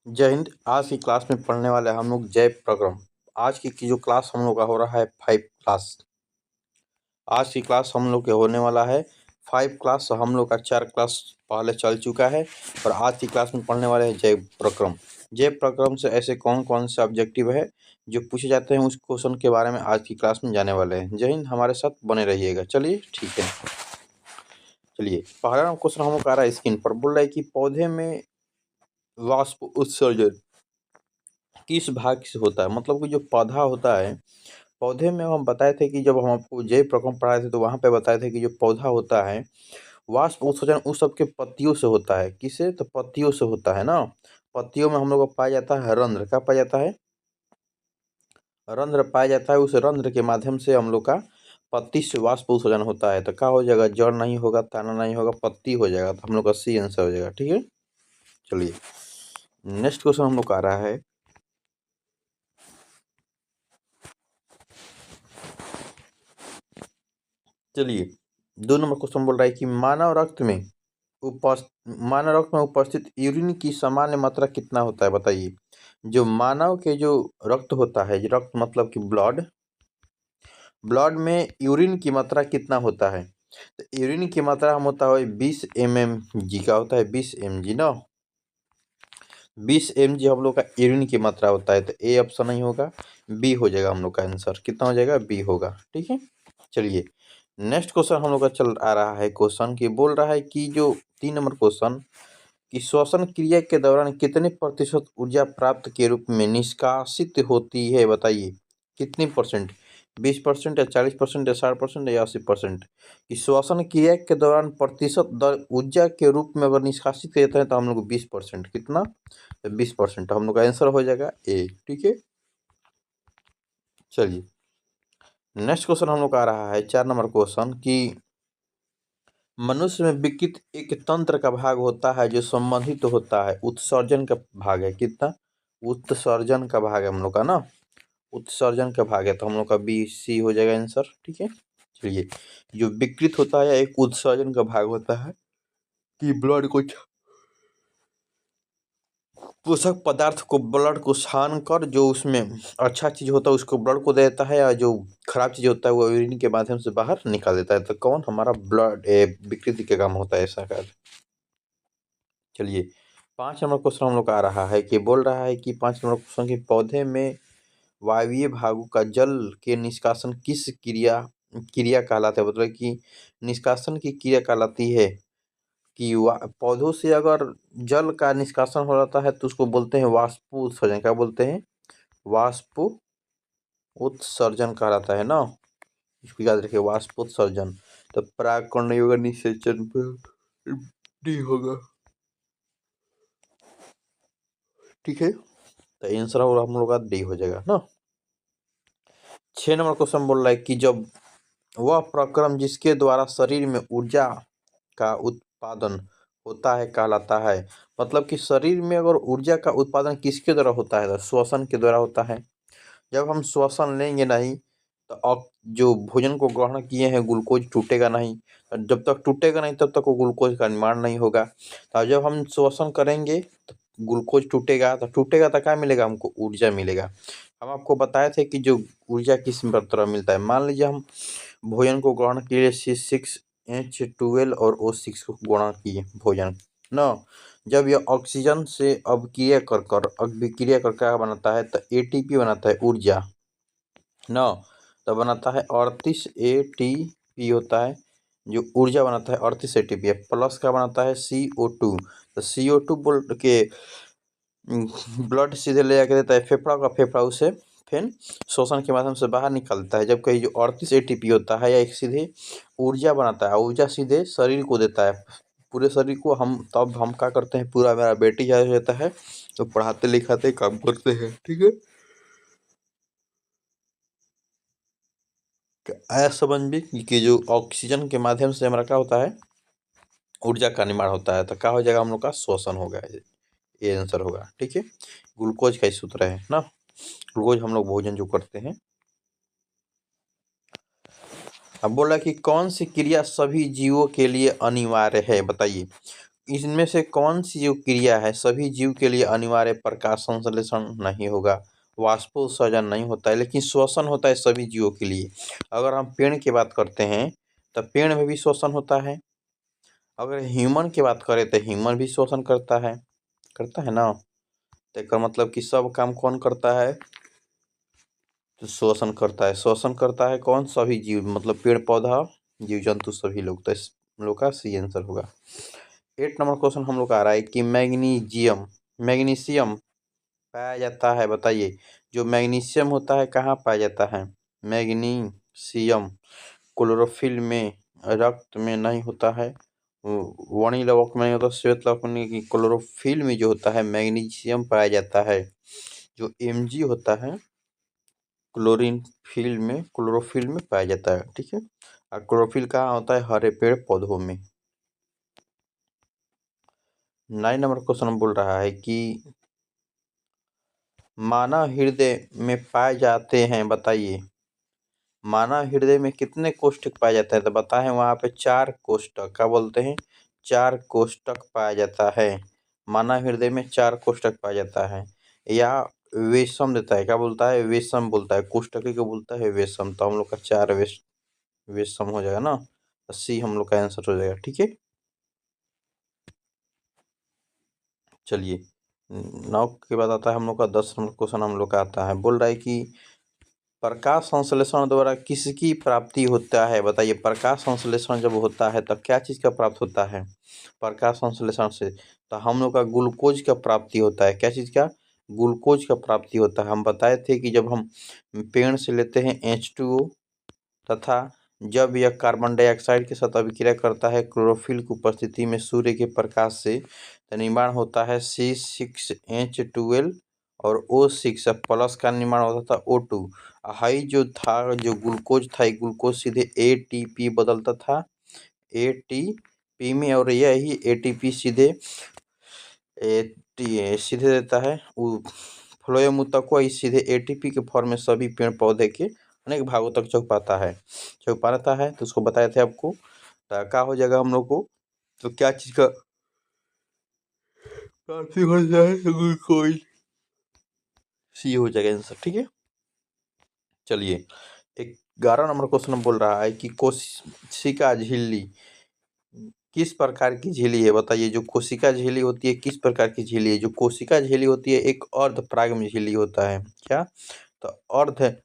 जय हिंद। आज की क्लास में पढ़ने वाले हम लोग जैव प्रक्रम। आज की जो क्लास हम लोग का हो रहा है 5 क्लास। आज की क्लास हम लोग के होने वाला है 5 क्लास। हम लोग का 4 क्लास पहले चल चुका है और आज की क्लास में पढ़ने वाले हैं जैव प्रक्रम। जैव प्रक्रम से ऐसे कौन कौन से ऑब्जेक्टिव है जो पूछे जाते हैं, उस क्वेश्चन के बारे में आज की क्लास में जाने वाले हैं। जय हिंद, हमारे साथ बने रहिएगा। चलिए ठीक है। चलिए, पहला क्वेश्चन हम लोग आ रहा है स्क्रीन पर। बोल रहा है कि पौधे में वाष्प उत्सर्जन किस भाग से होता है। मतलब कि जो पौधा होता है, पौधे में हम बताए थे कि जब हम आपको जैव प्रक्रम पढ़ाए थे तो वहाँ पे बताए थे कि जो पौधा होता है वाष्प उत्सर्जन उस सब के पत्तियों से होता है। किसे? तो पत्तियों से होता है ना। पत्तियों में हम लोग को पाया जाता है रंध्र। क्या पाया जाता है? रंध्र पाया जाता है। उस रंध्र के माध्यम से हम लोग का पत्ती से वाष्प उत्सर्जन होता है। तो क्या हो जाएगा? जड़ नहीं होगा, तना नहीं होगा, पत्ती हो जाएगा। तो हम लोग का सी आंसर हो जाएगा। ठीक है, चलिए नेक्स्ट क्वेश्चन हम लोग का आ रहा है। चलिए, 2 नंबर क्वेश्चन बोल रहा है कि मानव रक्त में उपस्थित यूरिन की सामान्य मात्रा कितना होता है, बताइए। जो मानव के जो रक्त होता है, रक्त मतलब कि ब्लड, ब्लड में यूरिन की मात्रा कितना होता है? तो यूरिन की मात्रा हम होता है 20 mmg का होता है, 20 mg ना। 20 mg हम लोग का यूरिन की मात्रा होता है। तो ए ऑप्शन नहीं होगा, बी हो जाएगा हम लोग का आंसर। कितना हो जाएगा? बी होगा। ठीक है, चलिए नेक्स्ट क्वेश्चन हम लोग का चल आ रहा है। क्वेश्चन की बोल रहा है कि जो 3 नंबर क्वेश्चन कि श्वसन क्रिया के दौरान कितने प्रतिशत ऊर्जा प्राप्त के रूप में निष्कासित होती है, बताइए। कितनी परसेंट? 20% या 40% या 60% या 80%? कि श्वसन क्रिया के दौरान प्रतिशत दर ऊर्जा के रूप में अगर निष्कासित करते हैं तो हम लोग 20%। कितना? तो 20% हम लोग का आंसर हो जाएगा ए। ठीक है, चलिए नेक्स्ट क्वेश्चन हम लोग का आ रहा है 4 नंबर क्वेश्चन कि मनुष्य में विकृत एक तंत्र का भाग होता है जो संबंधित होता है उत्सर्जन का भाग है। कितना? उत्सर्जन का भाग है हम लोग का ना। उत्सर्जन का भाग है तो हम लोग का बी सी हो जाएगा आंसर। ठीक है, चलिए जो विकृत होता है एक उत्सर्जन का भाग होता है कि ब्लड को पोषक पदार्थ को ब्लड को छान कर जो उसमें अच्छा चीज होता है उसको ब्लड को दे देता है, या जो खराब चीज होता है वो यूरिन के माध्यम से बाहर निकाल देता है। तो कौन? हमारा ब्लड विकृति का काम होता है ऐसा का। चलिए 5 नंबर क्वेश्चन हम लोग का आ रहा है कि बोल रहा है कि 5 नंबर क्वेश्चन के पौधे में वायवीय भागों का जल के निष्कासन किस क्रिया क्रिया कहलाता है। मतलब कि निष्कासन की क्रिया कहलाती है कि पौधों से अगर जल का निष्कासन हो जाता है तो उसको बोलते हैं वाष्पोत्सर्जन। क्या बोलते हैं? वाष्प उत्सर्जन कहलाता है ना। इसको याद रखिए, वाष्पोत्सर्जन। तो परागकण नहीं होगा, निषेचन पर डी होगा। ठीक है, तो आंसर और हम लोग का डी हो जाएगा ना। 6 नंबर क्वेश्चन बोल रहा है कि जब वह प्रक्रम जिसके द्वारा शरीर में ऊर्जा का उत्पादन होता है कहलाता है। मतलब कि शरीर में अगर ऊर्जा का उत्पादन किसके द्वारा होता है? तो श्वसन के द्वारा होता है। जब हम श्वसन लेंगे नहीं तो अब जो भोजन को ग्रहण किए हैं ग्लूकोज टूटेगा नहीं। तो जब तक टूटेगा नहीं तब तक वो ग्लूकोज का निर्माण नहीं होगा। तो जब हम श्वसन करेंगे तो ग्लूकोज टूटेगा, तो टूटेगा तो क्या मिलेगा? हमको ऊर्जा मिलेगा। हम आपको बताए थे कि जो ऊर्जा किस तरह मिलता है। मान लीजिए हम भोजन को ग्रहण किए C6H12 और O6 को ग्रहण किए भोजन न। जब यह ऑक्सीजन से अभिक्रिया कर क्या बनाता है? तो ATP बनाता है, ऊर्जा न। तो बनाता है 38 ATP होता है जो ऊर्जा बनाता है। 38 ATP प्लस का बनाता है CO2। तो CO2 बोल के ब्लड सीधे ले जाके देता है फेफड़ा का, फेफड़ा उसे फिर श्वसन के माध्यम से बाहर निकलता है। जबकि जो 38 ATP होता है या एक सीधे ऊर्जा बनाता है, ऊर्जा सीधे शरीर को देता है, पूरे शरीर को। हम तब हम क्या करते हैं, पूरा मेरा बेटी जैसा रहता है तो पढ़ाते लिखाते काम करते हैं। ठीक है, आया समझ में कि जो ऑक्सीजन के माध्यम से हमारा क्या होता है, ऊर्जा का निर्माण होता है। तो क्या हो जाएगा? हम लोग का श्वसन होगा, ये आंसर होगा। ठीक है, ग्लूकोज का ही सूत्र है ना। ग्लूकोज हम लोग भोजन जो करते हैं। अब बोला कि कौन सी क्रिया सभी जीवों के लिए अनिवार्य है, बताइए। इनमें से कौन सी जो क्रिया है सभी जीव के लिए अनिवार्य? प्रकाश संश्लेषण नहीं होगा, वाष्पोत्सर्जन नहीं होता है, लेकिन श्वसन होता है सभी जीवों के लिए। अगर हम पेड़ की बात करते हैं तो पेड़ में भी श्वसन होता है। अगर ह्यूमन की बात करें तो ह्यूमन भी श्वसन करता है ना। तो इसका मतलब कि सब काम कौन करता है? तो श्वसन करता है। श्वसन करता है कौन? सभी जीव, मतलब पेड़ पौधा, जीव जंतु, सभी लोग। तो इस हम लोग का सी आंसर होगा। 8 नंबर क्वेश्चन हम लोग का आ रहा है कि मैग्नीशियम पाया जाता है, बताइए। जो मैग्नीशियम होता है कहाँ पाया जाता है? मैग्नीशियम क्लोरोफिल में, रक्त में नहीं होता है, वणि लवक में नहीं होता, श्वेत लवक में नहीं, क्लोरोफिल में जो होता है मैग्नीशियम पाया जाता है। जो Mg होता है क्लोरोफिल में पाया जाता है, ठीक है। और क्लोरोफिल कहाँ होता है? हरे पेड़ पौधों में। 9 नंबर क्वेश्चन बोल रहा है कि मानव हृदय में पाए जाते हैं, बताइए। मानव हृदय में कितने कोष्ठक पाए जाते हैं? तो बताएं वहाँ पे 4 कोष्ठक। क्या बोलते हैं? 4 कोष्ठक पाया जाता है। मानव हृदय में 4 कोष्ठक पाया जाता है। या वेशम देता है, क्या बोलता है? वेशम बोलता है, कोष्ठक को बोलता है वेशम। तो हम लोग का 4 वेशम हो जाएगा ना। सी हम लोग का आंसर हो जाएगा, ठीक है। चलिए 9 के बाद आता है हम लोग का 10 नंबर क्वेश्चन हम लोग का आता है। बोल रहा है कि प्रकाश संश्लेषण द्वारा किसकी प्राप्ति होता है? बताइए। प्रकाश संश्लेषण जब होता है तो क्या चीज़ का प्राप्त होता है? प्रकाश संश्लेषण से तो हम लोग का ग्लूकोज का प्राप्ति होता है। क्या चीज़ का? ग्लूकोज का प्राप्ति होता है। हम बताए थे कि जब हम पेड़ से लेते हैं H2O तथा जब यह कार्बन डाइऑक्साइड के साथ अभिक्रिया करता है क्लोरोफिल की उपस्थिति में सूर्य के प्रकाश से, तो निर्माण होता है C6H12 और O6 प्लस का निर्माण होता था O2। हाई जो था, जो ग्लूकोज था, ग्लूकोज सीधे ATP बदलता था ATP में, और यही ATP सीधे सीधे देता है फ्लोएम तक को, सीधे ATP के फॉर्म में सभी पेड़ पौधे के अनेक भागों तक चौपाता है। तो उसको बताए थे आपको। तो क्या हो जाएगा हम लोग को? तो क्या चीज का प्राप्ति हो जाएगा? ग्लूकोज। सी हो जाएगा आंसर, ठीक है। चलिए 11 नंबर क्वेश्चन बोल रहा है कि कोशिका झिल्ली किस प्रकार की झिल्ली है? बताइए। जो कोशिका झिल्ली होती है किस प्रकार की झिल्ली है? जो कोशिका झिल्ली होती है एक अर्धपरागम झिल्ली होता है। क्या? तो अर्धपरागम्य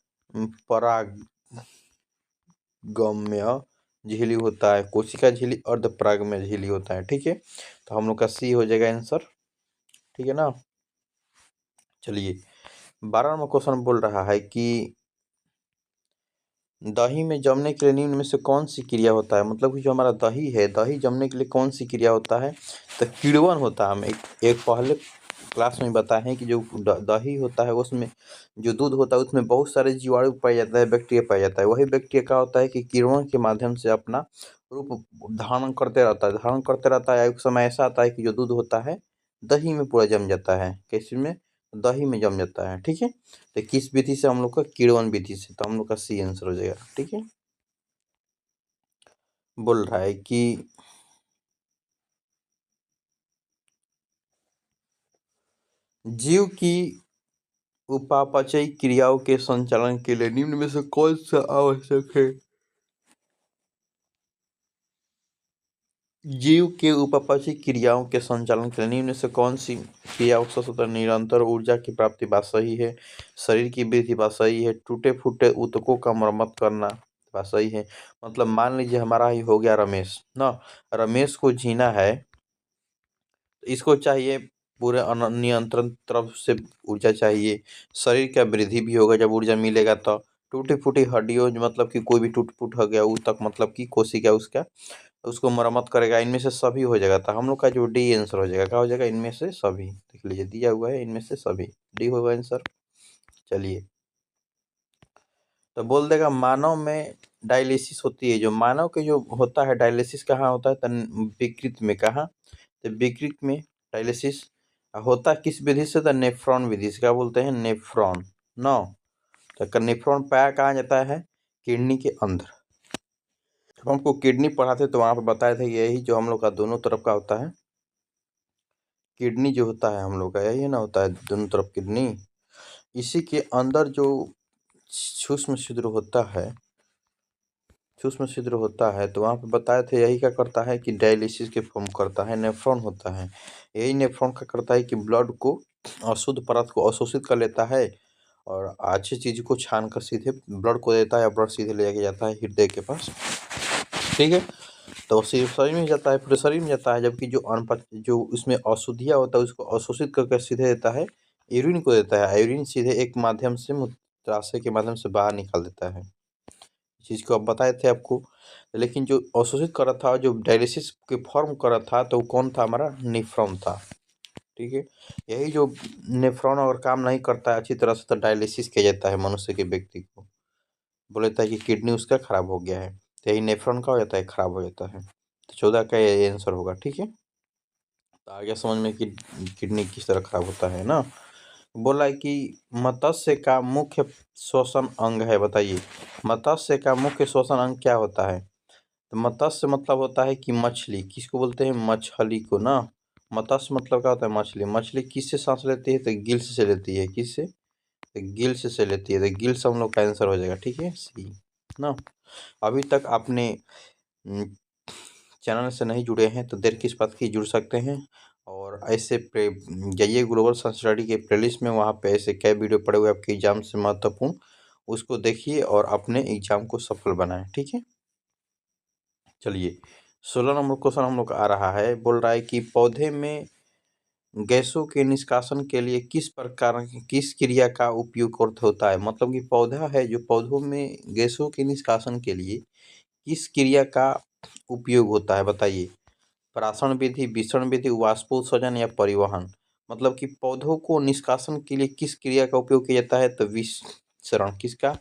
झिल्ली होता है कोशिका झिल्ली, अर्धपरागम्य झिल्ली होता है, ठीक है। तो हम लोग का सी हो जाएगा आंसर, ठीक है ना। चलिए 12 नंबर क्वेश्चन बोल रहा है कि दही में जमने के लिए निम्न में से कौन सी क्रिया होता है? मतलब कि जो हमारा दही है, दही जमने के लिए कौन सी क्रिया होता है? तो किण्वन होता है। हम एक पहले क्लास में बताए हैं कि जो दही होता है उसमें जो दूध होता है उसमें बहुत सारे जीवाणु पाया जाता है, बैक्टीरिया पाया जाता है। वही बैक्टीरिया क्या होता है कि किण्वन के माध्यम से अपना रूप धारण करते रहता है। एक समय ऐसा आता है कि जो दूध होता है दही में पूरा जम जाता है। कैसे में? दही में जम जाता है, ठीक है। तो किस विधि से? हम लोग का किण्वन विधि से। तो हम लोग का सी आंसर हो जाएगा, ठीक है। बोल रहा है कि जीव की उपापचयी क्रियाओं के संचालन के लिए निम्न में से कौन सा आवश्यक है? जीव के उपापचयी क्रियाओं के संचालन के लिए निम्न में से कौन सी क्रिया सबसे निरंतर ऊर्जा की प्राप्ति बात सही है, शरीर की वृद्धि बात सही है, टूटे फूटे ऊतकों का मरम्मत करना बात सही है। मतलब मान लीजिए हमारा ही हो गया रमेश ना, रमेश को जीना है, इसको चाहिए पूरे नियंत्रण तरफ से ऊर्जा चाहिए। शरीर का वृद्धि भी होगा जब ऊर्जा मिलेगा। तो टूटी फूटी हड्डियों, मतलब कि कोई भी टूट फूट हो गया ऊतक, मतलब कि कोशिका उसका, उसको मरम्मत करेगा। इनमें से सभी हो जाएगा। तो हम लोग का जो डी आंसर हो जाएगा, क्या हो जाएगा? इनमें से सभी। देख लीजिए दिया हुआ है इनमें से सभी, डी होगा आंसर। चलिए तो बोल देगा मानव में डायलिसिस होती है। जो मानव के जो होता है डायलिसिस कहाँ होता है? विकृत में। कहाँ? तो विकृत में डायलिसिस होता किस विधि से? तो नेफ्रॉन विधि से। क्या बोलते हैं? नेफ्रॉन। नो, तो नेफ्रॉन पाया कहाँ जाता है? किडनी के अंदर। जब हमको किडनी पढ़ाते तो वहाँ पे बताए थे यही जो हम लोग का दोनों तरफ का होता है किडनी जो होता है हम लोग का, यही ना होता है दोनों तरफ किडनी, इसी के अंदर जो सूक्ष्म छिद्र होता है, सूक्ष्म छिद्र होता है, तो वहाँ पे बताए थे यही क्या करता है कि डायलिसिस के फॉर्म करता है, नेफ्रॉन होता है। यही नेफ्रॉन क्या करता है कि ब्लड को, अशुद्ध पदार्थ को अवशोषित कर लेता है और अच्छी चीज को छान कर सीधे ब्लड को देता है, या ब्लड सीधे ले जाता है हृदय के पास। ठीक है, तो शरीर में जाता है, पूरे शरीर में जाता है। जबकि जो उसमें अशुद्धियाँ होता है उसको अवशोषित करके सीधे देता है, यूरिन को देता है। यूरिन सीधे एक माध्यम से, मूत्राशय के माध्यम से बाहर निकाल देता है। चीज़ को अब बताए थे आपको। लेकिन जो अवशोषित कर रहा था, जो डायलिसिस के फॉर्म कर रहा था, तो कौन था? हमारा नेफ्रॉन था। ठीक है, यही जो नेफ्रॉन अगर काम नहीं करता है अच्छी तरह से, तो डायलिसिस किया जाता है मनुष्य के व्यक्ति को। बोला जाता है कि किडनी उसका खराब हो गया है, तो यही नेफ्रॉन का हो जाता है, खराब हो जाता है। तो 14 का ये आंसर होगा। ठीक है, तो आ गया समझ में कि किडनी किस तरह खराब होता है ना। बोला है कि मत्स्य का मुख्य श्वसन अंग है, बताइए मत्स्य का मुख्य श्वसन अंग क्या होता है? तो मत्स्य मतलब होता है कि मछली, किसको बोलते हैं? मछली को ना। मत्स्य मतलब क्या होता है? मछली। मछली किससे सांस लेती है? तो गिल्स से लेती है। किससे? तो गिल्स से लेती है। तो गिल्स हम लोग का आंसर हो जाएगा। ठीक है, सी ना। अभी तक आपने चैनल से नहीं जुड़े हैं तो देर किस बात की, जुड़ सकते हैं। और ऐसे जाइए ग्लोबल साइंस स्टडी के प्लेलिस्ट में, वहाँ पे ऐसे कई वीडियो पड़े हुए आपके एग्जाम से महत्वपूर्ण, उसको देखिए और अपने एग्जाम को सफल बनाएं। ठीक है, चलिए 16 नंबर क्वेश्चन हम लोग का आ रहा है। बोल रहा है कि पौधे में गैसों के निष्कासन के लिए किस क्रिया का उपयोग होता है? मतलब कि पौधा है, जो पौधों में गैसों के निष्कासन के लिए किस क्रिया का उपयोग होता है, बताइए। परासरण विधि, विसरण विधि, वाष्पोत्सर्जन या परिवहन। मतलब कि पौधों को निष्कासन के लिए किस क्रिया का उपयोग किया जाता है? तो विसरण। किसका?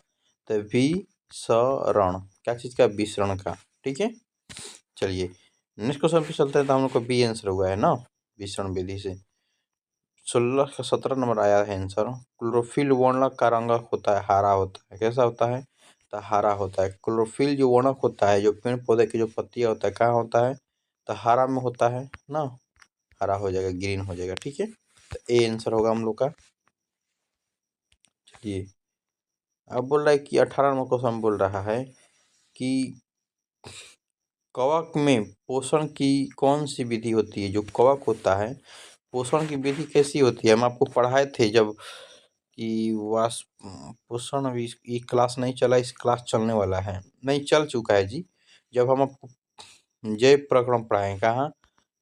तो विसरण। क्या चीज का? विसरण का। ठीक है, चलिए नेक्स्ट क्वेश्चन पे चलते हैं। तो हम लोग को बी आंसर हुआ है ना, विसरण विधि से। 16 का 17 नंबर आया है आंसर। क्लोरोफिल वर्णक का रंग होता है हरा होता है। कैसा होता है? तो हरा होता है। क्लोरोफिल जो वर्णक होता है, जो पेड़ पौधे की जो पत्तियां होता है, कहाँ होता है? तो हरा में होता है ना, हरा हो जाएगा, ग्रीन हो जाएगा। ठीक है, तो ए आंसर होगा हम लोग का। चलिए अब बोल रहा है कि 18 नंबर क्वेश्चन बोल रहा है कि कवक में पोषण की कौन सी विधि होती है? जो कवक होता है, पोषण की विधि कैसी होती है? हम आपको पढ़ाए थे जब कि पोषण, अभी ये क्लास नहीं चला, इस क्लास चलने वाला है, नहीं चल चुका है जी। जब हम आपको जैव प्रक्रम पढ़ाएं, कहाँ?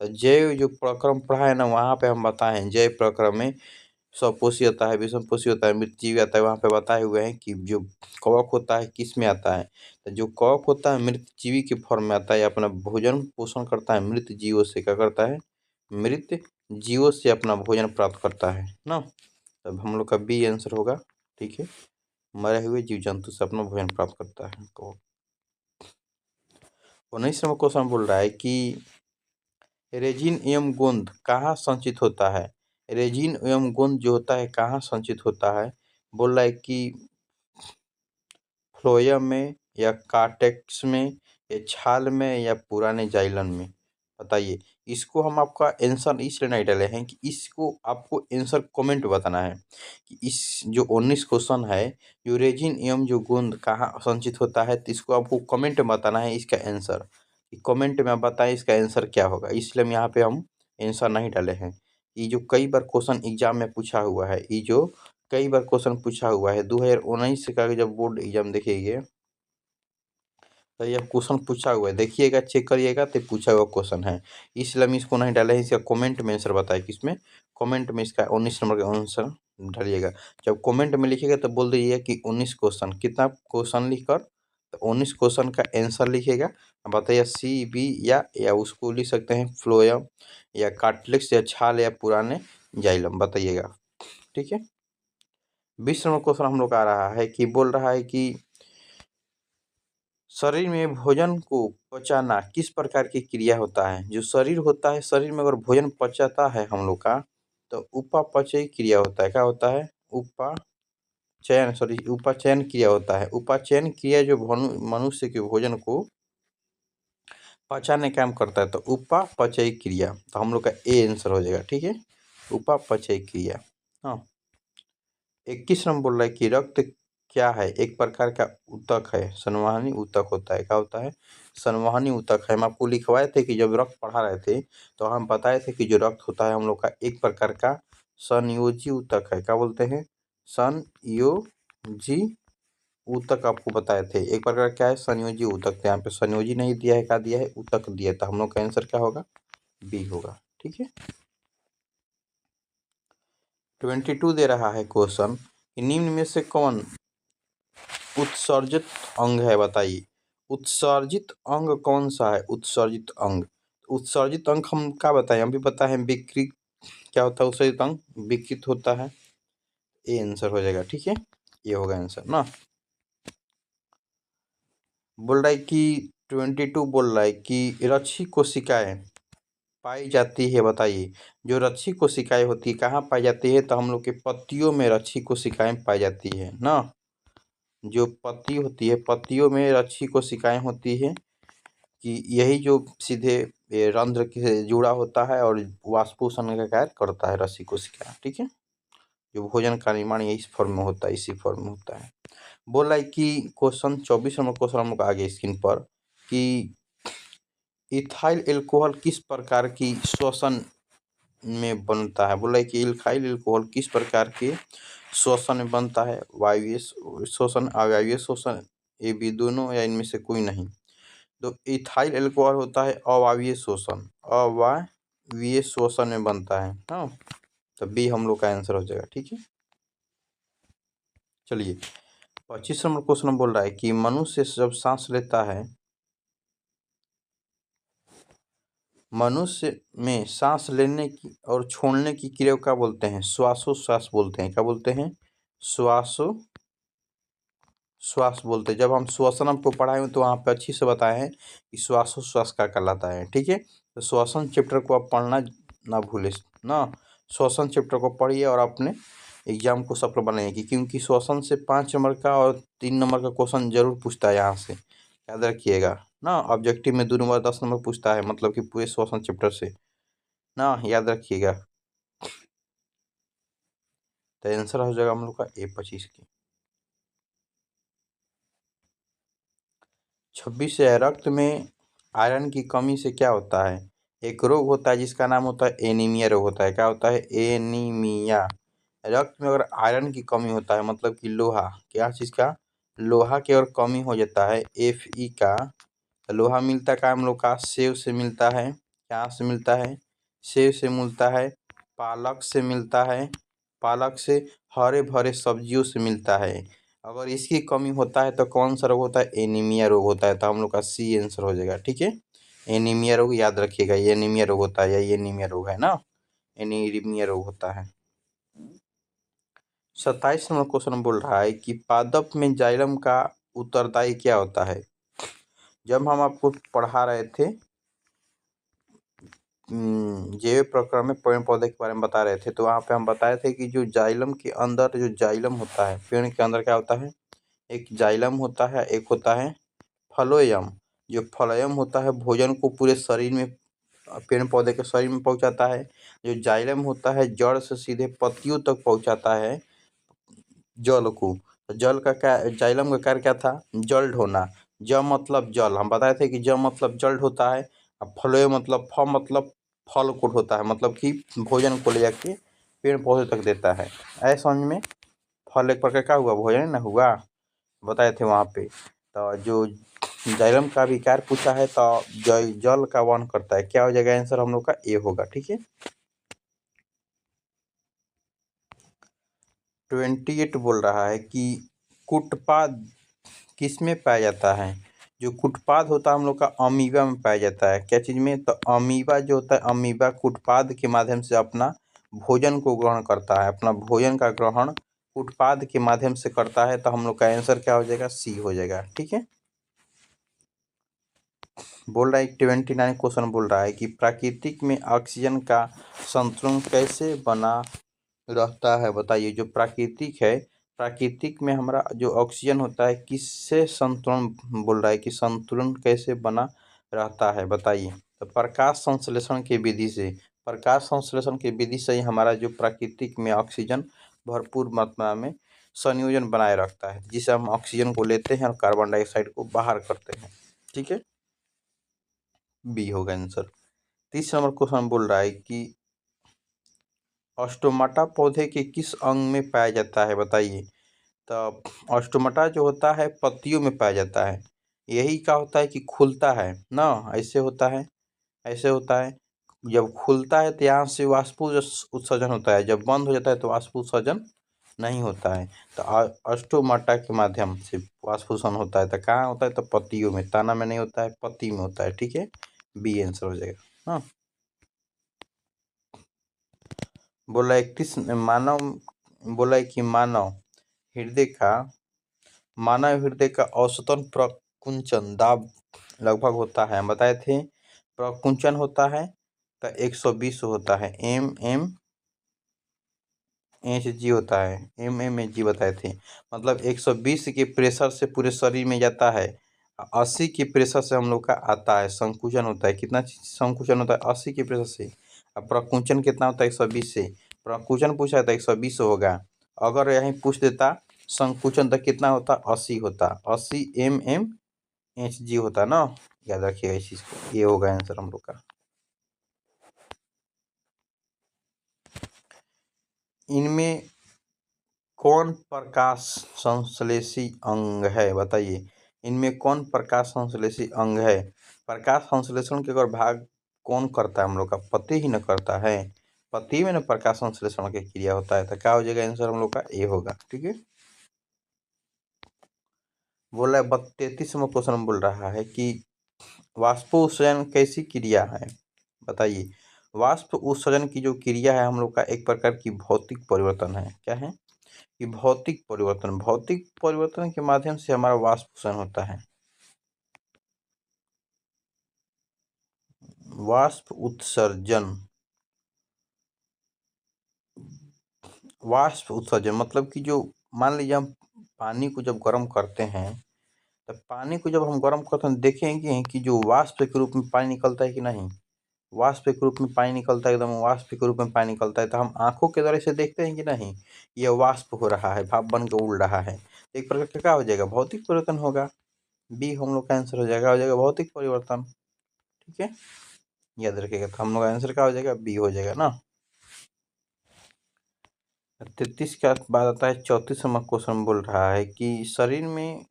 तो जैव जो प्रक्रम पढ़ाए ना, वहाँ पे हम बताए हैं जैव प्रक्रम में स्वपोषी होता है, विषम पोषी होता है, मृतजीवी आता है। वहाँ पे बताए हुए हैं कि जो कवक होता है किस में आता है। तो जो कवक होता है मृतजीवी के फॉर्म में आता है, अपना भोजन पोषण करता है मृत जीवों से। क्या करता है? मृत जीवों से अपना भोजन प्राप्त करता है ना। तब हम लोग का बी आंसर होगा। ठीक है, मरे हुए जीव जंतु से अपना भोजन प्राप्त करता है कवक। 19 नंबर क्वेश्चन बोल रहा है कि रेजिन एवं गोंद कहाँ संचित होता है? रेजिन एवं गोंद जो होता है कहाँ संचित होता है? बोल रहा है कि फ्लोएम में, या कार्टेक्स में, या छाल में, या पुराने जाइलन में। बताइए। इसको हम आपका आंसर इसलिए नहीं डाले हैं कि इसको आपको आंसर कमेंट बताना है कि इस जो 19 क्वेश्चन है, जो रेजिन एवं जो गोंद कहाँ संचित होता है, तो इसको आपको कमेंट में बताना है इसका आंसर। कमेंट में आप बताएं इसका आंसर क्या होगा। इसलिए हम यहाँ पे हम आंसर नहीं डाले हैं। ये जो कई बार क्वेश्चन एग्जाम में पूछा हुआ है, ये जो कई बार क्वेश्चन पूछा हुआ है, 2019 का जब बोर्ड एग्जाम देखिए तो यह क्वेश्चन पूछा हुआ है, देखिएगा, चेक करिएगा, तो पूछा हुआ क्वेश्चन है। इसलिए हम इसको नहीं डाले हैं। इसका कमेंट में आंसर बताए, किसमें? कमेंट में इसका 19 नंबर का आंसर डालिएगा। जब कमेंट में लिखिएगा तो बोल दीजिएगा कि 19 क्वेश्चन, कितना क्वेश्चन लिखकर, तो 19 क्वेश्चन का आंसर लिखिएगा। बताइए सी बी, या उसको लिख सकते हैं फ्लोयम, या कार्टिलेक्स, या छाल, या पुराने जाइलम, बताइएगा। ठीक है, 20 नंबर क्वेश्चन हम लोग आ रहा है कि बोल रहा है कि शरीर में भोजन को पचाना किस प्रकार की क्रिया होता है? जो शरीर होता है, शरीर में अगर भोजन पचाता है हम लोग का, तो उपापचय क्रिया होता है। क्या होता है? उपाचयन क्रिया होता है। उपाचयन क्रिया जो मनुष्य के भोजन को पचाने का काम करता है, तो उपापचय क्रिया, तो हम लोग का ए आंसर हो जाएगा। ठीक है, उपापचय क्रिया। हाँ, 21 नंबर बोल रहा है कि रक्त क्या है? एक प्रकार का ऊतक है, संवहनी ऊतक होता है। क्या होता है? संवहनी ऊतक है। हम आपको लिखवाए थे कि जब रक्त पढ़ा रहे थे तो हम बताए थे कि जो रक्त होता है हम लोग का एक प्रकार का संयोजी ऊतक है। क्या बोलते हैं? संयोजी ऊतक आपको बताए थे। एक प्रकार क्या है? संयोजी ऊतक। यहाँ पे संयोजी नहीं दिया है, क्या दिया है? ऊतक दिया है। तो हम लोग का आंसर क्या होगा? बी होगा। ठीक है, 22 दे रहा है क्वेश्चन, निम्न में से कौन उत्सर्जित अंग है? बताइए, उत्सर्जित अंग कौन सा है? उत्सर्जित अंग, उत्सर्जित अंग हम क्या बताएं? हम भी बताएं विकृत। क्या होता है उत्सर्जित अंग? विकृत होता है। ये आंसर हो जाएगा। ठीक है, ये होगा आंसर ना। बोल रहा है कि 22 बोल रहा है कि रक्षी कोशिकाएं पाई जाती है। बताइए, जो रक्षी कोशिकाएं होती है कहाँ पाई जाती है? तो हम लोग के पत्तियों में रक्षी कोशिकाएं पाई जाती है ना। जो पत्ती होती है, पत्तियों में रक्षी कोशिकाएं होती है, कि यही जो सीधे रंध्र से जुड़ा होता है और वाष्पोषण का कार्य करता है रक्षी कोशिका। ठीक है, जो भोजन का निर्माण इस फॉर्म में होता है, इसी फॉर्म में होता है। बोल रहा है कि क्वेश्चन 24 नंबर क्वेश्चन हम लोग आगे स्क्रीन पर, कि इथाइल एल्कोहल किस प्रकार की श्वसन में बनता है? बोला है कि इथाइल एल्कोहल किस प्रकार के श्वसन में बनता है? वायवीय श्वसन, अवायवीय श्वसन, ये भी दोनों या इनमें से कोई नहीं? तो इथाइल एल्कोहल होता है अवायवीय श्वसन, अवायवीय श्वसन में बनता है। हाँ, तो बी हम लोग का आंसर हो जाएगा। ठीक है, चलिए 25 नंबर क्वेश्चन बोल रहा है कि मनुष्य जब सांस लेता है, मनुष्य में सांस लेने की और छोड़ने की क्रिया को क्या बोलते हैं? श्वासोश्वास बोलते हैं। क्या बोलते हैं? श्वास बोलते हैं। जब हम श्वसन आपको पढ़ाए हैं तो वहाँ पे अच्छी से बताए हैं कि श्वासोश्वास क्या कहलाता है। ठीक है, तो श्वसन चैप्टर को आप पढ़ना ना भूले ना। श्वसन चैप्टर को पढ़िए और अपने एग्जाम को सफल बनाइए, क्योंकि श्वसन से 5 नंबर का और 3 नंबर का क्वेश्चन जरूर पूछता है यहाँ से, याद रखिएगा ना। ऑब्जेक्टिव में 2 नंबर 10 नंबर पूछता है, मतलब कि पूरे श्वसन चैप्टर से ना, याद रखिएगा। तो आंसर हो जाएगा हम लोग का A25 की। 26 है, रक्त में आयरन की कमी से क्या होता है? एक रोग होता है जिसका नाम होता है एनीमिया रोग होता है। क्या होता है? एनीमिया। रक्त में अगर आयरन की कमी होता है, मतलब कि लोहा, क्या चीज़ का? लोहा की अगर कमी हो जाता है, Fe का, तो लोहा मिलता का हम लोग का सेव से मिलता है। क्या से मिलता है? सेव से मिलता है, पालक से मिलता है, पालक से, हरे भरे सब्जियों से मिलता है। अगर इसकी कमी होता है तो कौन सा रोग होता है? एनीमिया रोग होता है। तो हम लोग का सी आंसर हो जाएगा। ठीक है, एनीमिया रोग याद रखिएगा, ये एनीमिया रोग होता है, या ये एनीमिया रोग है ना, एनीमिया रोग होता है। 27 नंबर क्वेश्चन बोल रहा है कि पादप में जाइलम का उत्तरदायी क्या होता है? जब हम आपको पढ़ा रहे थे जैव प्रकरण में पेड़ पौधे के बारे में बता रहे थे, तो वहाँ पे हम बताए थे कि जो जाइलम के अंदर, जो जाइलम होता है पेड़ के अंदर, क्या होता है? एक जाइलम होता है, एक होता है फ्लोएम। जो फ्लोएम होता है भोजन को पूरे शरीर में, पेड़ पौधे के शरीर में पहुंचाता है। जो जाइलम होता है जड़ से सीधे पत्तियों तक पहुंचाता है जल को। तो जल का क्या, जाइलम का कार्य क्या था? जल ढोना। ज मतलब जल, हम बताए थे कि ज मतलब जल होता है, और फ्लोए मतलब फ मतलब फल को होता है, मतलब कि भोजन को ले जाके पेड़ पौधे तक देता है। ऐसे समझ में, फल एक प्रकार का हुआ, भोजन ना हुआ, बताए थे वहाँ पे। तो जो जाइलम का विकार पूछा है, तो जल का वहन करता है। क्या हो जाएगा आंसर हम लोग का? ए होगा। ठीक है, 28 बोल रहा है कि कुटपाद किसमें पाया जाता है? जो कुटपाद होता है हम लोग का अमीबा में पाया जाता है। क्या चीज़ में? तो अमीबा जो होता है, अमीबा कुटपाद के माध्यम से अपना भोजन को ग्रहण करता है। अपना भोजन का ग्रहण कुटपाद के माध्यम से करता है। तो हम लोग का आंसर क्या हो जाएगा? सी हो जाएगा। ठीक है, बोल रहा है 29 क्वेश्चन बोल रहा है कि प्राकृतिक में ऑक्सीजन का संतुलन कैसे बना रहता है? बताइए, जो प्राकृतिक है, प्राकृतिक में हमारा जो ऑक्सीजन होता है किससे संतुलन, बोल रहा है कि संतुलन कैसे बना रहता है बताइए। तो प्रकाश संश्लेषण की विधि से, प्रकाश संश्लेषण की विधि से ही हमारा जो प्राकृतिक में ऑक्सीजन भरपूर मात्रा में संयोजन बनाए रखता है, जिसे हम ऑक्सीजन को लेते हैं और कार्बन डाइऑक्साइड को बाहर करते हैं। ठीक है, बी होगा आंसर। 30 नंबर क्वेश्चन बोल रहा है कि ऑस्टोमाटा पौधे के किस अंग में पाया जाता है बताइए। तो ऑस्टोमाटा जो होता है पत्तियों में पाया जाता है। यही क्या होता है कि खुलता है ना, ऐसे होता है, ऐसे होता है। जब खुलता है तो यहाँ से वाष्प उत्सर्जन होता है, जब बंद हो जाता है तो वाष्प उत्सर्जन नहीं होता है। तो ऑस्टोमाटा के माध्यम से वाष्पोत्सर्जन होता है। तो कहाँ होता है, तो पत्तियों में, तना में नहीं होता है, पत्ती में होता है। ठीक है, बी आंसर हो जाएगा। हाँ, बोला 31 मानव, बोला है कि हृदय का मानव हृदय का औसतन प्रकुंचन दाब लगभग होता है, हम बताए थे। प्रकुंचन होता है तो 120 होता है, एच जी होता है, एच जी बताए थे। मतलब 120 के प्रेशर से पूरे शरीर में जाता है, 80 के प्रेशर से हम लोग का आता है, संकुचन होता है। कितना संकुचन होता है, 80 के प्रेशर से। अब प्रकुंचन कितना होता है, 120 से। प्रकुंचन पूछा है तो 120 होगा। अगर यहीं पूछ देता संकुचन तो कितना होता, 80 होता, 80 एच जी होता ना। याद रखिएगा इस चीज को, ये होगा आंसर हम लोग का। इनमें कौन प्रकाश संश्लेषी अंग है बताइए। इनमें कौन प्रकाश संश्लेषी अंग है। प्रकाश संश्लेषण के अगर भाग कौन करता है, हम लोग का पति ही न करता है। पति में न प्रकाश संश्लेषण की क्रिया होता है। तो क्या हो जाएगा आंसर हम लोग का, ए होगा। ठीक है, बोला है 33वां क्वेश्चन बोल रहा है कि वाष्प उत्सर्जन कैसी क्रिया है बताइए। वाष्प उत्सर्जन की जो क्रिया है हम लोग का एक प्रकार की भौतिक परिवर्तन है। क्या है कि भौतिक परिवर्तन, भौतिक परिवर्तन के माध्यम से हमारा वाष्प उत्सर्जन होता है। वाष्प उत्सर्जन, वाष्प उत्सर्जन मतलब कि जो मान लीजिए हम पानी को जब गर्म करते हैं, तो पानी को जब हम गर्म करते हैं देखेंगे कि जो वाष्प के रूप में पानी निकलता है कि नहीं। वाष्प के रूप में पानी निकलता है, एकदम वाष्प के रूप में पानी निकलता है। तो हम आंखों के द्वारा इसे देखते हैं कि नहीं, ये वाष्प हो रहा है, भाप बन के उड़ रहा है। एक प्रकार का क्या हो जाएगा, भौतिक परिवर्तन होगा। बी हम लोग का आंसर हो जाएगा भौतिक परिवर्तन। ठीक है, याद रखिएगा। तो हम लोग का आंसर क्या हो जाएगा, बी हो जाएगा ना। 33 के बाद आता है 34वां क्वेश्चन बोल रहा है कि शरीर में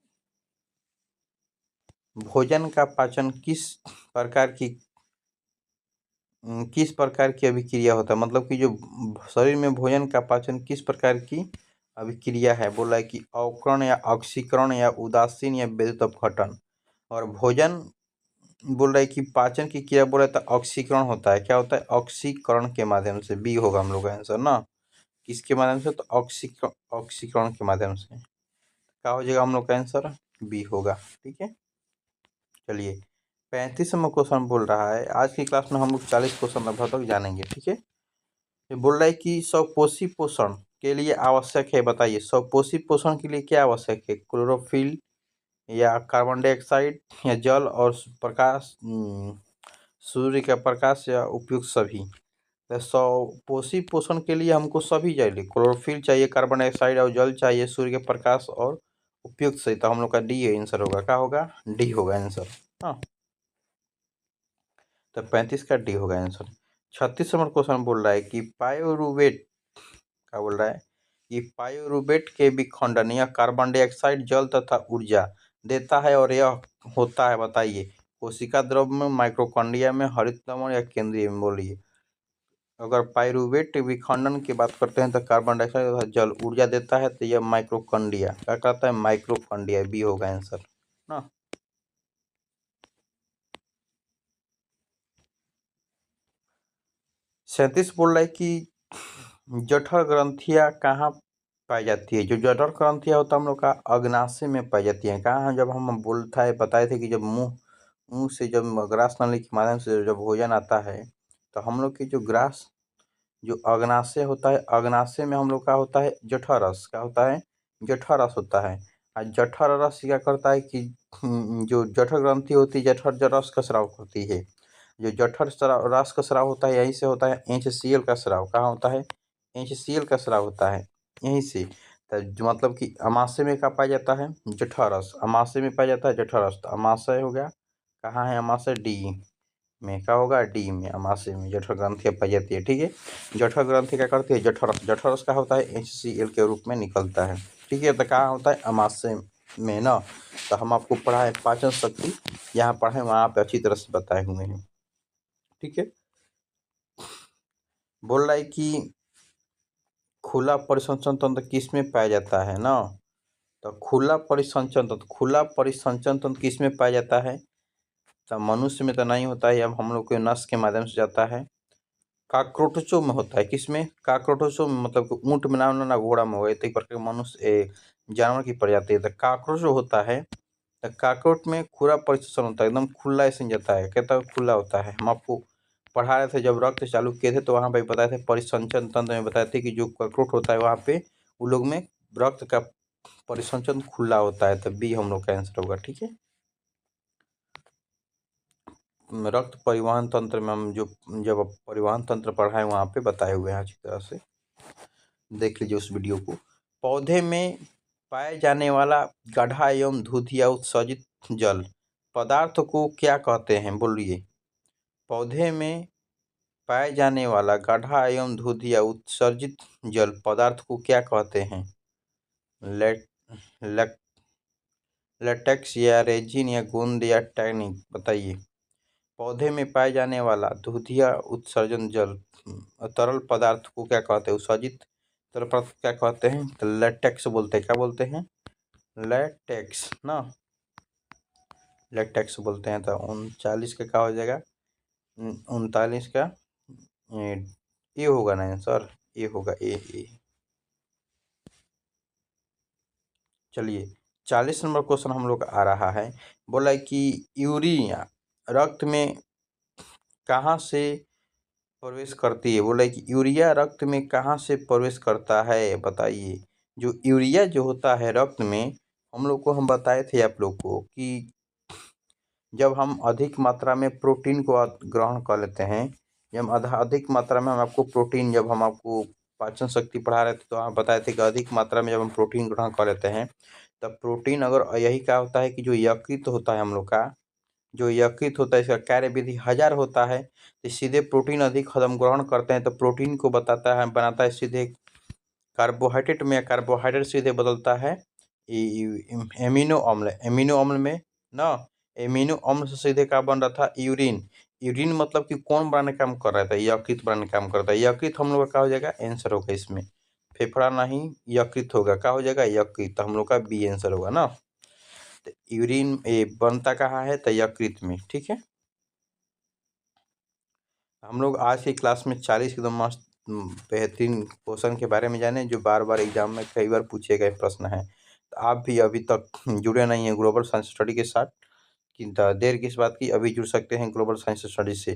भोजन का पाचन प्रकार की किस प्रकार की अभिक्रिया होता है। मतलब कि जो शरीर में भोजन का पाचन किस प्रकार की अभिक्रिया है। बोला है कि अवकरण या ऑक्सीकरण या उदासीन या विद्युत अपघटन। और भोजन बोल रहा है कि पाचन की क्रिया बोला है तो ऑक्सीकरण होता है। क्या होता है, ऑक्सीकरण के माध्यम से। बी होगा हम लोग का आंसर ना। किसके माध्यम से, तो ऑक्सीकरण के माध्यम से। क्या हो जाएगा हम लोग का आंसर, बी होगा। ठीक है, चलिए 35वां क्वेश्चन बोल रहा है। आज की क्लास में हम लोग 40 क्वेश्चन लगभग तक जानेंगे। ठीक है, ये बोल रहा है कि स्वपोषी पोषण के लिए आवश्यक है बताइए। स्वपोषी पोषण के लिए क्या आवश्यक है, क्लोरोफिल या कार्बन डाइऑक्साइड या जल और प्रकाश, सूर्य का प्रकाश या उपयुक्त सभी। तो स्वपोषी पोषण के लिए हमको सभी चाहिए, क्लोरोफिल चाहिए, कार्बन डाइऑक्साइड और जल चाहिए, सूर्य के प्रकाश और उपयुक्त सही। तो हम लोग का डी आंसर होगा। क्या होगा, डी होगा आंसर। हाँ, तो 35 का डी होगा आंसर। 36वां क्वेश्चन बोल रहा है कि पायरुवेट, क्या बोल रहा है कि पायरुवेट के विखंडन या कार्बन डाइऑक्साइड जल तथा ऊर्जा देता है और यह होता है बताइए कोशिका द्रव में, माइक्रोकॉन्ड्रिया में, हरित लवण या केंद्रीय में। बोलिए, अगर पायरुवेट विखंडन की बात करते हैं तो कार्बन डाइऑक्साइड तथा जल ऊर्जा देता है। तो यह माइक्रोकॉन्ड्रिया, क्या कहता है, माइक्रोकॉन्ड्रिया। बी होगा आंसर ना। 37 बोल रहा है कि जठर ग्रंथियां कहाँ पाई जाती है। जो जठर ग्रंथियां होता है हम लोग का अग्नाशय में पाई जाती है। कहाँ, जब हम बोलता है बताए थे कि जब मुंह मुंह से जब ग्रास नली के माध्यम से जब भोजन आता है तो हम लोग की जो ग्रास जो अग्नाशय होता है, अग्नाशय में हम लोग का होता है जठर रस। क्या होता है, जठर रस होता है। और जठर रस क्या करता है कि जो जठर ग्रंथि होती है, जठर रस का स्राव होती है। जो जठर रस का स्राव होता है यहीं से होता है। HCl का स्राव कहाँ होता है? HCl का स्राव होता है यहीं से। तो मतलब कि अमाशय में कहाँ पाया जाता है? जठर रस। अमाशय में पाया जाता है जठर रस। तो अमाशय हो गया, कहाँ है अमाशय? डी में। क्या होगा? डी में, अमाशय में जठर ग्रंथि पाई जाती है। ठीक है, जठर ग्रंथि क्या करती है? जठर रस। जठर रस का होता है HCl के रूप में निकलता है। ठीक है, तो कहाँ होता है? अमाशय में ना। तो हम आपको पढ़ा है पाचन शक्ति, यहाँ पढ़े वहाँ पे अच्छी तरह से बताए हुए हैं। ठीक है, बोल रहा है कि खुला परिसंचरण तंत्र किस में पाया जाता है ना। तो खुला परिसंचरण तंत्र, खुला परिसंचरण तंत्र किस में पाया जाता है? तो मनुष्य में तो नहीं होता है, अब हम लोग के नस के माध्यम से जाता है। काकरोचों में होता है। किसमें? काकरोचों में, मतलब कि ऊँट में ना घोड़ा में हो, तो एक प्रकार मनुष्य जानवर की प्रजाति है। तो काकरोच जो होता है, तो काकरोच में खुला परिसंचरण होता है, एकदम खुला ऐसे जाता है। कहता है खुला होता है। हम आपको पढ़ा रहे थे जब रक्त चालू किए थे, तो वहाँ पे बताए थे परिसंचरण तंत्र में बताए थे कि जो काकरोच होता है वहाँ पे उन लोग में रक्त का परिसंचरण खुला होता है। तो बी हम लोग का आंसर होगा। ठीक है, रक्त परिवहन तंत्र में हम जो जब परिवहन तंत्र पढ़ाए वहाँ पे बताए हुए हैं अच्छी तरह से, देख लीजिए उस वीडियो को। पौधे में पाए जाने वाला गाढ़ा एवं दूधिया उत्सर्जित जल पदार्थ को क्या कहते हैं? बोलिए। पौधे में पाए जाने वाला गाढ़ा एवं दूधिया उत्सर्जित जल पदार्थ को क्या कहते हैं? लेट लेट लेटेक्स या रेजिन या गोंद या टैनिक, बताइए। पौधे में पाए जाने वाला दूधिया उत्सर्जन जल तरल पदार्थ को क्या कहते हैं? उत्सर्जित तरल पदार्थ क्या कहते हैं? तो लेटेक्स बोलते हैं। क्या बोलते हैं? लेटेक्स ना, लेटेक्स बोलते हैं। तो 39 का क्या हो जाएगा? 39 का ए होगा ना आंसर, ए होगा, ए। चलिए 40 नंबर क्वेश्चन हम लोग आ रहा है। बोला है कि यूरिया रक्त में कहाँ से प्रवेश करती है? बोला है कि यूरिया रक्त में कहाँ से प्रवेश करता है? बताइए। जो यूरिया जो होता है रक्त में, हम लोग को हम बताए थे आप लोग को कि जब हम अधिक मात्रा में प्रोटीन को ग्रहण कर लेते हैं, जब अधिक मात्रा में हम आपको प्रोटीन, जब हम आपको पाचन शक्ति पढ़ा रहे थे तो आप बताए थे कि अधिक मात्रा में जब हम प्रोटीन ग्रहण कर लेते हैं, तब प्रोटीन अगर यही क्या होता है कि जो यकृत होता है हम लोग का, जो यकृत होता है इसका कार्यविधि 1000 होता है। तो सीधे प्रोटीन अधिक हम ग्रहण करते हैं तो प्रोटीन को बताता है, बनाता है सीधे कार्बोहाइड्रेट में, कार्बोहाइड्रेट सीधे बदलता है एमिनो अम्ल। एमिनो अम्ल में ना, एमिनो अम्ल से सीधे क्या बन रहा था? यूरिन। यूरिन मतलब कि कौन बनाने का काम कर रहा था? यकृत बनाने का काम करता है। यकृत हम लोग का क्या हो जाएगा? आंसर होगा इसमें। फेफड़ा नहीं, यकृत होगा। क्या हो जाएगा? यकृत। तो हम लोग का बी आंसर होगा ना। तो यूरिन बनता कहाँ है? तो यकृत में। ठीक है, हम लोग आज की क्लास में 40 एकदम मस्त बेहतरीन क्वेश्चन के बारे में जाने, जो बार बार एग्जाम में कई बार पूछे गए प्रश्न हैं। तो आप भी अभी तक जुड़े नहीं हैं ग्लोबल साइंस स्टडी के साथ, कि देर किस बात की, अभी जुड़ सकते हैं ग्लोबल साइंस स्टडी से।